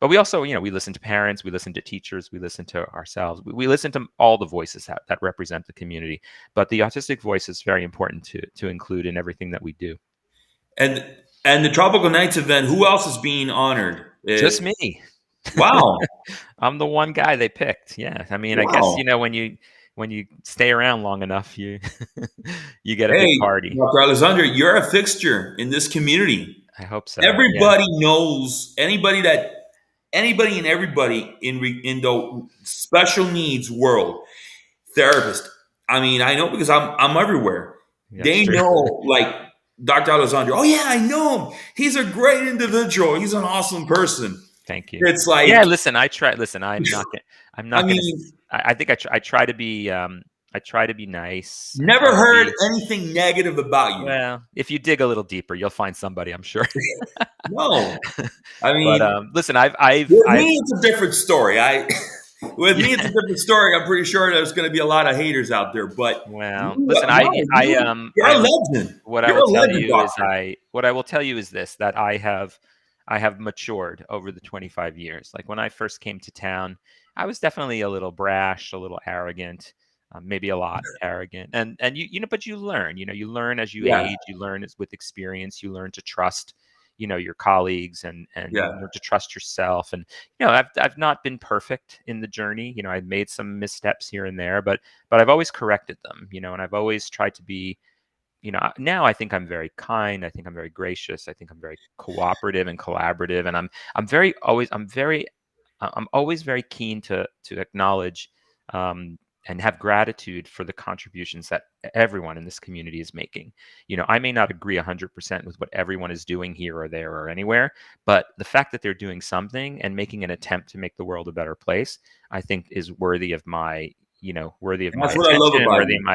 Speaker 2: we also, we listen to parents, we listen to teachers, we listen to ourselves. We listen to all the voices that represent the community. But the autistic voice is very important to include in everything that we do.
Speaker 1: And and the Tropical Nights event, who else is being honored?
Speaker 2: Just me.
Speaker 1: Wow.
Speaker 2: I'm the one guy they picked. Yeah. I mean, I guess,
Speaker 1: Wow.
Speaker 2: when you stay around long enough, you you get a big
Speaker 1: Hey,
Speaker 2: party.
Speaker 1: Dr. Alessandri, you're a fixture in this community.
Speaker 2: I hope so. Yeah.
Speaker 1: Everybody knows anybody and everybody in the special needs world, therapist. I mean, I know because I'm everywhere.
Speaker 2: That's
Speaker 1: They
Speaker 2: true.
Speaker 1: know like Dr. Alessandri. Oh yeah, I know him. He's a great individual. He's an awesome person.
Speaker 2: Thank you.
Speaker 1: It's
Speaker 2: Yeah,
Speaker 1: like,
Speaker 2: listen, listen, I'm
Speaker 1: I
Speaker 2: not gonna
Speaker 1: mean,
Speaker 2: I think I try to be I try to be nice. I try
Speaker 1: never
Speaker 2: to
Speaker 1: heard
Speaker 2: be
Speaker 1: anything negative about you.
Speaker 2: Well, if you dig a little deeper, you'll find somebody, I'm sure.
Speaker 1: No, I
Speaker 2: But
Speaker 1: mean,
Speaker 2: listen, I've
Speaker 1: with me,
Speaker 2: I've
Speaker 1: it's a different story. With me, it's a different story. I'm pretty sure there's going to be a lot of haters out there, but
Speaker 2: well,
Speaker 1: you,
Speaker 2: listen,
Speaker 1: no,
Speaker 2: I
Speaker 1: you're a
Speaker 2: will
Speaker 1: legend.
Speaker 2: what I
Speaker 1: You're
Speaker 2: will
Speaker 1: a
Speaker 2: tell
Speaker 1: legend,
Speaker 2: you is
Speaker 1: doctor.
Speaker 2: this, that I have matured over the 25 years. Like when I first came to town, I was definitely a little brash, a little arrogant, maybe a lot arrogant. And but you learn as you
Speaker 1: Yeah,
Speaker 2: age, you learn with experience, you learn to trust, your colleagues, and you
Speaker 1: yeah.
Speaker 2: learn to trust yourself. And I've not been perfect in the journey. I've made some missteps here and there, but I've always corrected them. And I've always tried to be, now I think I'm very kind. I think I'm very gracious. I think I'm very cooperative and collaborative, and I'm always very keen to acknowledge, and have gratitude for the contributions that everyone in this community is making. I may not agree 100% with what everyone is doing here or there or anywhere, but the fact that they're doing something and making an attempt to make the world a better place, I think is worthy of my, worthy of
Speaker 1: And
Speaker 2: my
Speaker 1: that's what I love
Speaker 2: attention and
Speaker 1: about
Speaker 2: worthy of
Speaker 1: you.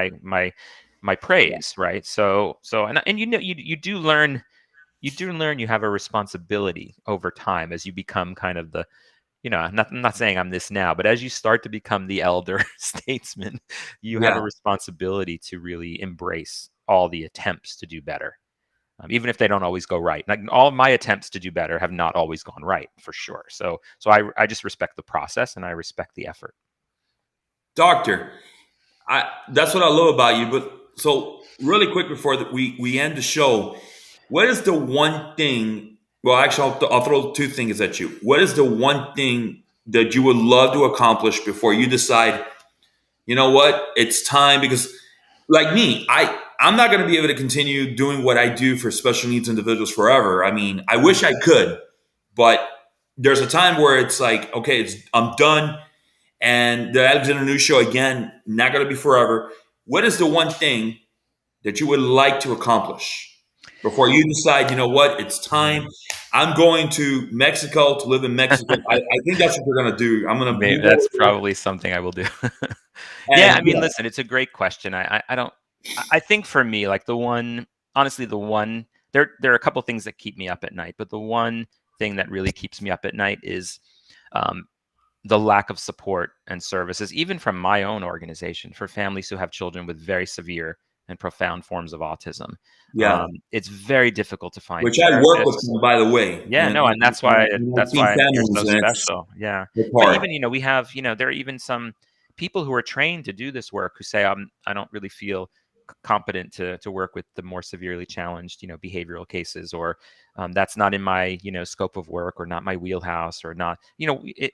Speaker 2: my
Speaker 1: Yeah.
Speaker 2: praise, right? So and you do learn, you have a responsibility over time as you become kind of the, I'm not saying I'm this now, but as you start to become the elder statesman, you have a
Speaker 1: Yeah.
Speaker 2: responsibility to really embrace all the attempts to do better, even if they don't always go right. Like all of my attempts to do better have not always gone right, for sure. So I just respect the process and I respect the effort.
Speaker 1: Doctor, that's what I love about you. But so really quick before we end the show, what is the one thing? Well, actually, I'll throw two things at you. What is the one thing that you would love to accomplish before you decide, you know what, it's time? Because like me, I'm not going to be able to continue doing what I do for special needs individuals forever. I mean, I wish I could, but there's a time where it's like, okay, I'm done. And the Alexander News Show, again, not going to be forever. What is the one thing that you would like to accomplish before you decide, you know what, it's time?
Speaker 2: Mm.
Speaker 1: I'm going to Mexico to live in Mexico. I think that's what you're going to do. I'm going to
Speaker 2: Maybe
Speaker 1: move over
Speaker 2: that's
Speaker 1: there.
Speaker 2: probably something I will do. Yeah,
Speaker 1: And
Speaker 2: I mean,
Speaker 1: yeah,
Speaker 2: listen, it's a great question. I don't. I think for me, like honestly, there are a couple things that keep me up at night, but the one thing that really keeps me up at night is, um, the lack of support and services, even from my own organization, for families who have children with very severe and profound forms of autism.
Speaker 1: yeah,
Speaker 2: It's very difficult to find
Speaker 1: which I work with
Speaker 2: therapists.
Speaker 1: them, by the way.
Speaker 2: Yeah, no, and
Speaker 1: I've
Speaker 2: that's
Speaker 1: seen
Speaker 2: why you're so
Speaker 1: families, and
Speaker 2: special. Yeah.
Speaker 1: it's
Speaker 2: But
Speaker 1: hard.
Speaker 2: even, we have, there are even some people who are trained to do this work who say, I don't really feel competent to work with the more severely challenged, behavioral cases, or that's not in my, scope of work, or not my wheelhouse, or not,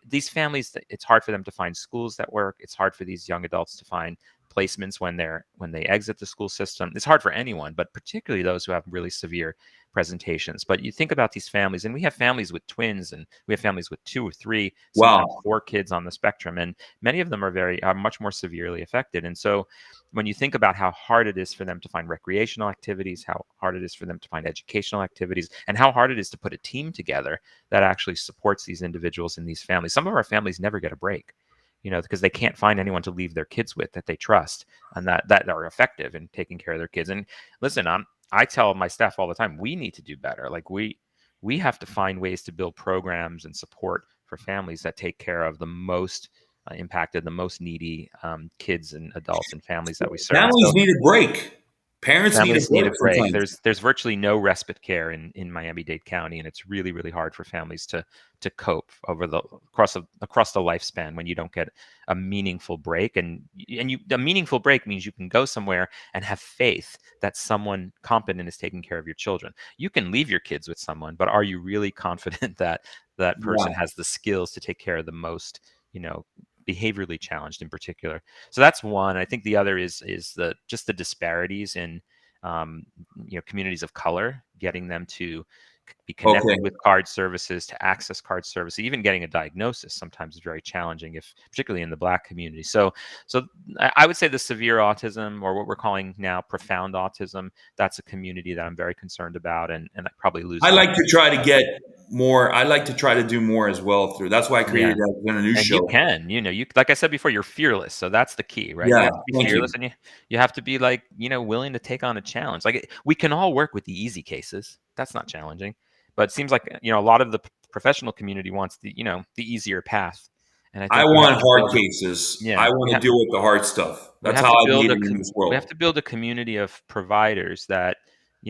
Speaker 2: these families, it's hard for them to find schools that work. It's hard for these young adults to find placements when they exit the school system. It's hard for anyone, but particularly those who have really severe presentations. But you think about these families, and we have families with twins, and we have families with 2 or 3, sometimes
Speaker 1: Wow.
Speaker 2: 4 kids on the spectrum, and many of them are much more severely affected. And so when you think about how hard it is for them to find recreational activities, how hard it is for them to find educational activities, and how hard it is to put a team together that actually supports these individuals in these families. Some of our families never get a break, because they can't find anyone to leave their kids with that they trust and that are effective in taking care of their kids. And listen, I tell my staff all the time, we need to do better. Like we have to find ways to build programs and support for families that take care of the most impacted, the most needy kids and adults and families that we serve. And
Speaker 1: Families
Speaker 2: so
Speaker 1: need a break. Parents need a
Speaker 2: families need
Speaker 1: break
Speaker 2: a break.
Speaker 1: sometimes.
Speaker 2: There's virtually no respite care in Miami-Dade County, and it's really, really hard for families to cope across the lifespan when you don't get a meaningful break. And a meaningful break means you can go somewhere and have faith that someone competent is taking care of your children. You can leave your kids with someone, but are you really confident that that person
Speaker 1: Yeah.
Speaker 2: has the skills to take care of the most, behaviorally challenged in particular? So that's one. I think the other is the disparities in communities of color, getting them to be
Speaker 1: Okay.
Speaker 2: connected with card services, to access card services, even getting a diagnosis sometimes is very challenging, if particularly in the Black community. So I would say the severe autism, or what we're calling now profound autism, that's a community that I'm very concerned about, and I probably lose
Speaker 1: I
Speaker 2: a lot
Speaker 1: like
Speaker 2: of
Speaker 1: to try to
Speaker 2: people.
Speaker 1: get more. I like to try to do more as well through. That's why I
Speaker 2: Yeah.
Speaker 1: created that new
Speaker 2: And you
Speaker 1: show.
Speaker 2: can, you like I said before, you're fearless. So that's the key, right? You
Speaker 1: Yeah.
Speaker 2: have to be
Speaker 1: Thank
Speaker 2: fearless,
Speaker 1: you.
Speaker 2: and you have to be like, willing to take on a challenge. Like we can all work with the easy cases. That's not challenging. But it seems like, a lot of the professional community wants the easier path. And I
Speaker 1: I
Speaker 2: think we have
Speaker 1: want
Speaker 2: to
Speaker 1: hard
Speaker 2: build
Speaker 1: cases. I
Speaker 2: yeah,
Speaker 1: want to deal with the hard stuff.
Speaker 2: we
Speaker 1: That's
Speaker 2: have
Speaker 1: how
Speaker 2: to
Speaker 1: I
Speaker 2: build
Speaker 1: made
Speaker 2: a
Speaker 1: it in this
Speaker 2: we have
Speaker 1: world.
Speaker 2: to build a community of providers that,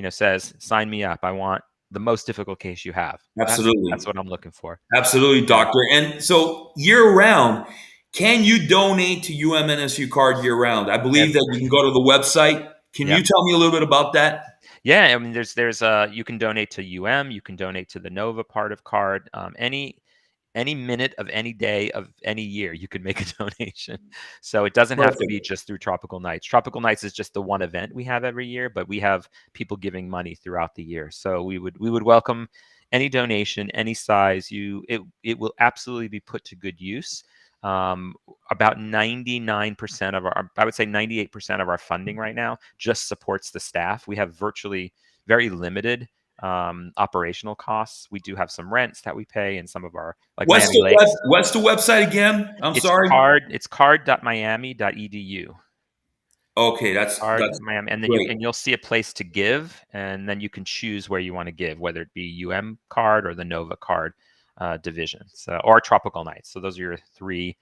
Speaker 2: says, sign me up. I want the most difficult case you have. That's
Speaker 1: Absolutely.
Speaker 2: what I'm looking for.
Speaker 1: Absolutely,
Speaker 2: Yeah.
Speaker 1: doctor. And so year round, can you donate to UMNSU Card year round? I believe that you can go to the website. Can
Speaker 2: Yep.
Speaker 1: you tell me a little bit about that?
Speaker 2: Yeah, I mean, there's you can donate to you can donate to the Nova part of card, any minute of any day of any year, you could make a donation. So it doesn't have to be
Speaker 1: Perfect.
Speaker 2: just through Tropical Nights. Tropical Nights is just the one event we have every year, but we have people giving money throughout the year. So we would welcome any donation, any size. It will absolutely be put to good use. Um, about 99% of I would say 98% of our funding right now just supports the staff. We have virtually very limited operational costs. We do have some rents that we pay, and some of our, like Miami Lakes.
Speaker 1: What's the website again? I'm
Speaker 2: It's
Speaker 1: sorry.
Speaker 2: card.miami.edu.
Speaker 1: Okay, that's
Speaker 2: Card.miami, and then
Speaker 1: great.
Speaker 2: you'll see a place to give, and then you can choose where you want to give, whether it be UM Card or the Nova Card division, or Tropical Nights. So those are your three,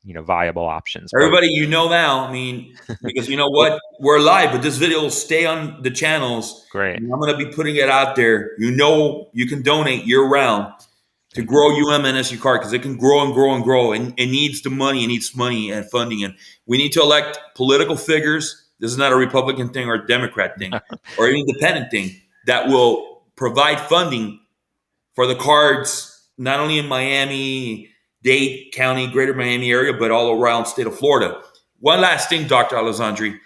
Speaker 2: viable options. But
Speaker 1: Everybody, you know now. I mean, because you know
Speaker 2: well,
Speaker 1: what? We're live, but this video will stay on the channels,
Speaker 2: great.
Speaker 1: and I'm going to be putting it out there. You know, you can donate year round to
Speaker 2: Thank you.
Speaker 1: grow UMNSU Card because it can grow and grow and grow, and it needs the money. It needs money and funding, and we need to elect political figures. This is not a Republican thing or a Democrat thing or an independent thing that will provide funding for the cards, not only in Miami, Dade County, greater Miami area, but all around state of Florida. One last thing, Dr. Alessandri.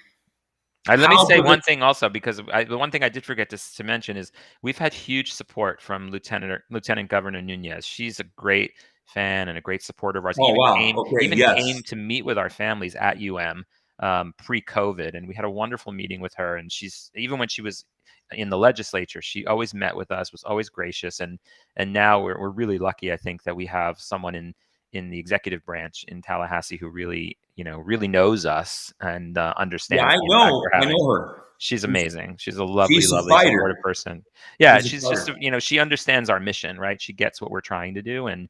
Speaker 2: Let me
Speaker 1: How
Speaker 2: say
Speaker 1: does it
Speaker 2: one thing also, because the one thing I did forget to mention is we've had huge support from Lieutenant Governor Nunez. She's a great fan and a great supporter of ours.
Speaker 1: oh wow. Okay,
Speaker 2: Even came
Speaker 1: yes.
Speaker 2: to meet with our families at pre-COVID, and we had a wonderful meeting with her. And she's, even when she was in the legislature, she always met with us, was always gracious, and now we're really lucky, I think, that we have someone in the executive branch in Tallahassee who really knows us and
Speaker 1: Yeah,
Speaker 2: understands
Speaker 1: I
Speaker 2: the impact
Speaker 1: know.
Speaker 2: we're
Speaker 1: I
Speaker 2: having.
Speaker 1: know her.
Speaker 2: She's
Speaker 1: She's,
Speaker 2: amazing. She's a lovely,
Speaker 1: she's a
Speaker 2: lovely, supportive
Speaker 1: fighter.
Speaker 2: person. Yeah,
Speaker 1: She's a
Speaker 2: she's just,
Speaker 1: fighter.
Speaker 2: she understands our mission, right? She gets what we're trying to do. And,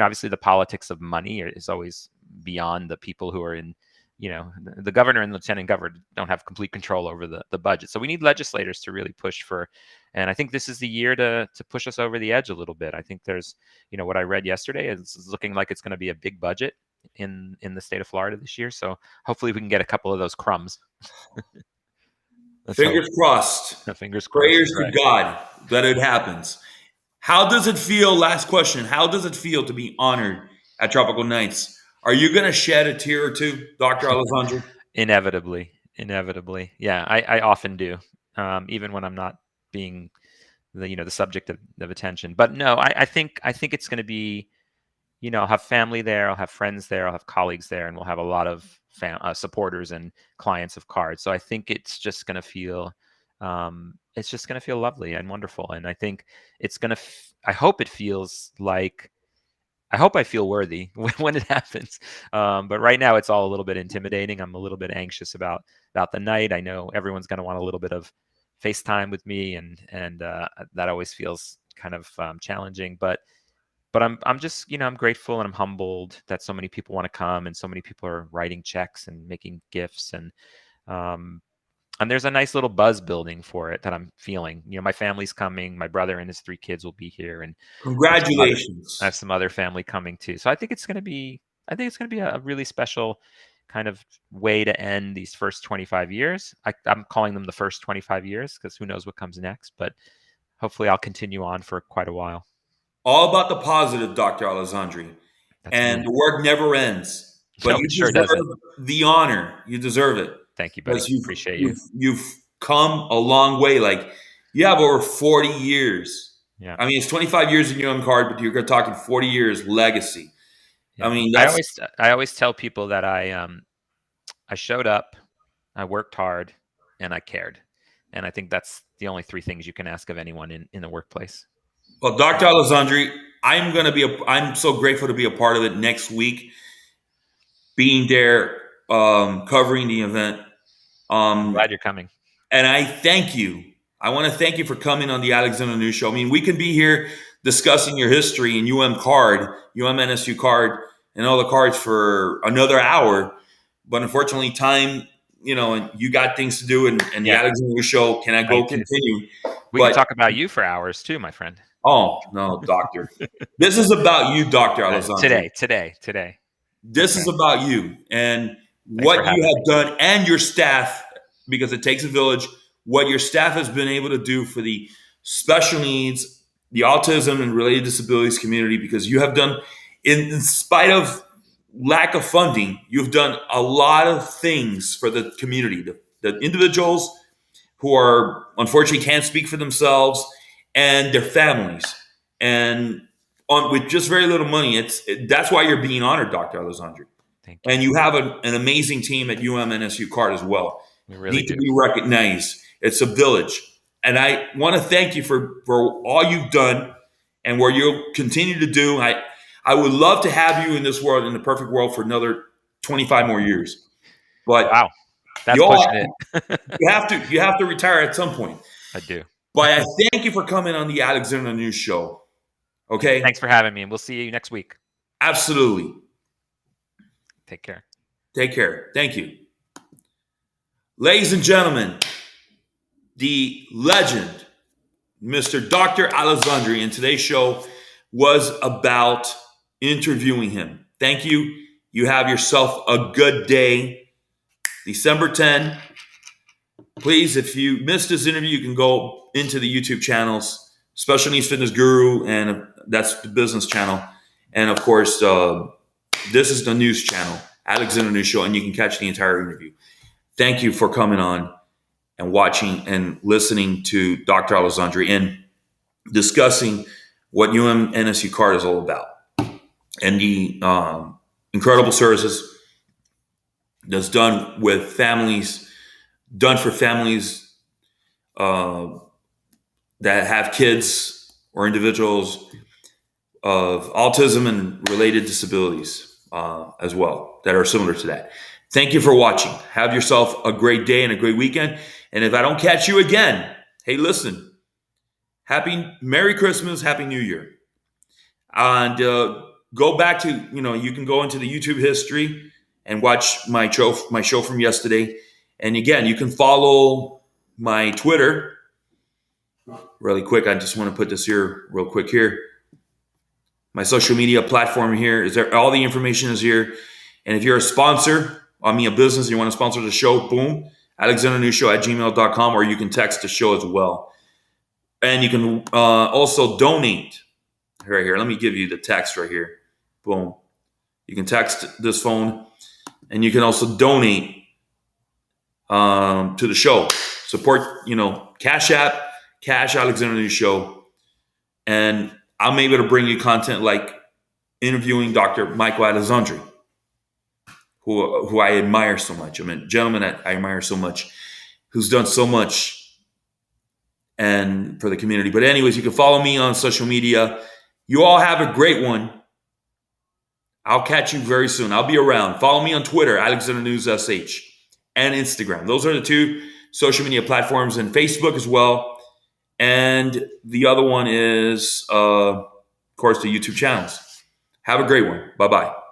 Speaker 2: obviously the politics of money is always beyond the people who are in, the governor and lieutenant governor don't have complete control over the budget. So we need legislators to really push for, and I think this is the year to push us over the edge a little bit. I think there's, what I read yesterday is looking like it's going to be a big budget in the state of Florida this year. So hopefully we can get a couple of those crumbs. Let's hope.
Speaker 1: Fingers crossed.
Speaker 2: Fingers crossed.
Speaker 1: Prayers
Speaker 2: That's
Speaker 1: to
Speaker 2: right.
Speaker 1: God that it happens. How does it feel? Last question. How does it feel to be honored at Tropical Nights? Are you going to shed a tear or two, Dr. Alessandro?
Speaker 2: Inevitably. Yeah, I often do. Even when I'm not being the subject of attention. But no, I think it's going to be, I'll have family there, I'll have friends there, I'll have colleagues there, and we'll have a lot of supporters and clients of cards. So I think it's just going to feel, lovely and wonderful. And I think it's going to, I hope it feels like, I hope I feel worthy when it happens. But right now it's all a little bit intimidating. I'm a little bit anxious about the night. I know everyone's going to want a little bit of FaceTime with me, and that always feels kind of challenging. But I'm just, I'm grateful and I'm humbled that so many people want to come, and so many people are writing checks and making gifts, and there's a nice little buzz building for it that I'm feeling. My family's coming. My brother and his 3 kids will be here, and
Speaker 1: Congratulations.
Speaker 2: I have some other family coming too. So I think it's going to be a really special kind of way to end these first 25 years. I'm calling them the first 25 years because who knows what comes next, but hopefully I'll continue on for quite a while.
Speaker 1: All about the positive, Dr. Alessandri.
Speaker 2: That's
Speaker 1: And
Speaker 2: me.
Speaker 1: the work never ends. But
Speaker 2: No,
Speaker 1: you
Speaker 2: it sure
Speaker 1: deserve
Speaker 2: doesn't.
Speaker 1: the honor. You deserve it.
Speaker 2: Thank you, buddy.
Speaker 1: Because
Speaker 2: Appreciate you.
Speaker 1: you've come a long way. Like, you have over 40 years.
Speaker 2: Yeah.
Speaker 1: I mean, it's 25 years in UMCARD, but you're talking 40 years legacy.
Speaker 2: Yeah.
Speaker 1: I mean,
Speaker 2: I always tell people that I showed up, I worked hard, and I cared. And I think that's the only 3 things you can ask of anyone in the workplace.
Speaker 1: well, Dr. Alessandri, I'm so grateful to be a part of it next week, being there, covering the event.
Speaker 2: I'm glad you're coming.
Speaker 1: And I thank you. I want to thank you for coming on the Alexander News Show. I mean, we can be here discussing your history in UMCARD, UMNSUCARD, and all the cards for another hour. But unfortunately, time, and you got things to do, and the Alexander News Show cannot go continue.
Speaker 2: We can talk about you for hours too, my friend.
Speaker 1: Oh, no, doctor. This is about you, Dr. Alessandri.
Speaker 2: Today.
Speaker 1: This is about you and what you have done, and your staff, because it takes a village, what your staff has been able to do for the special needs, the autism and related disabilities community, because you have done, in spite of lack of funding, you've done a lot of things for the community, the individuals who are unfortunately can't speak for themselves, and their families. And with just very little money, that's why you're being honored, Dr. Alessandri.
Speaker 2: Thank you.
Speaker 1: And you have an amazing team at NSU Card as well.
Speaker 2: We really
Speaker 1: need to be recognized. It's a village. And I want to thank you for all you've done and what you'll continue to do. I would love to have you in this world, in the perfect world, for another 25 more years. But
Speaker 2: wow, that's pushing it.
Speaker 1: you have to retire at some point.
Speaker 2: I do.
Speaker 1: But I thank you for coming on the Alexander News Show. Okay?
Speaker 2: Thanks for having me, and we'll see you next week.
Speaker 1: Absolutely.
Speaker 2: Take care.
Speaker 1: Take care. Thank you. Ladies and gentlemen, the legend, Mr. Dr. Alessandri, in today's show was about interviewing him. Thank you. You have yourself a good day. December 10. Please, if you missed this interview, you can go into the YouTube channels, Special Needs Fitness Guru, and that's the business channel. And of course, this is the news channel, Alexander News Show, and you can catch the entire interview. Thank you for coming on and watching and listening to Dr. Alessandri and discussing what UMNSU Card is all about, and the incredible services that's done with families, done for families that have kids or individuals of autism and related disabilities as well, that are similar to that. Thank you for watching. Have yourself a great day and a great weekend. And if I don't catch you again, hey, listen, Merry Christmas, Happy New Year. And go back to, you can go into the YouTube history and watch my show from yesterday. And again, you can follow my Twitter really quick. I just want to put this here real quick here. My social media platform here is there. All the information is here. And if you're a sponsor, a business, you want to sponsor the show, boom, alexandernewshow@gmail.com, or you can text the show as well. And you can also donate right here. Let me give you the text right here. Boom. You can text this phone, and you can also donate to the show. Support, Cash App, Cash Alexander News Show. And I'm able to bring you content like interviewing Dr. Michael Alessandri, who I admire so much. I mean, gentleman that I admire so much, who's done so much and for the community. But anyways, you can follow me on social media. You all have a great one. I'll catch you very soon. I'll be around. Follow me on Twitter, Alexander News SH, and Instagram. Those are the two social media platforms, and Facebook as well. And the other one is, of course, the YouTube channels. Have a great one. Bye-bye.